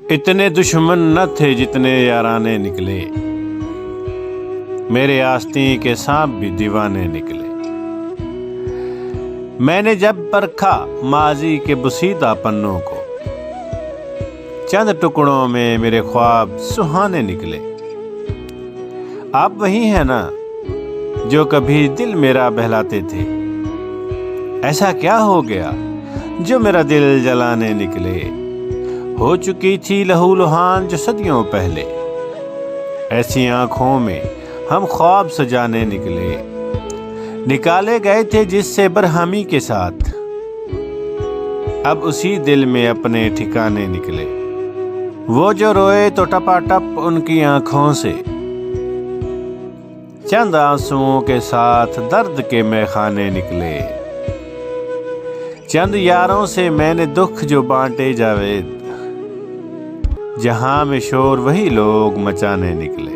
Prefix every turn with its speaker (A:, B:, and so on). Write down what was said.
A: اتنے دشمن نہ تھے جتنے یارانے نکلے، میرے آستین کے سانپ بھی دیوانے نکلے۔ میں نے جب پرکھا ماضی کے بسیدہ پنوں کو، چند ٹکڑوں میں میرے خواب سہانے نکلے۔ آپ وہی ہیں نا جو کبھی دل میرا بہلاتے تھے، ایسا کیا ہو گیا جو میرا دل جلانے نکلے؟ ہو چکی تھی لہو لہان جو صدیوں پہلے، ایسی آنکھوں میں ہم خواب سجانے نکلے۔ نکالے گئے تھے جس سے برہمی کے ساتھ، اب اسی دل میں اپنے ٹھکانے نکلے۔ وہ جو روئے تو ٹپا ٹپ ان کی آنکھوں سے، چند آنسوؤں کے ساتھ درد کے میخانے نکلے۔ چند یاروں سے میں نے دکھ جو بانٹے جاوید، جہاں میں شور وہی لوگ مچانے نکلے۔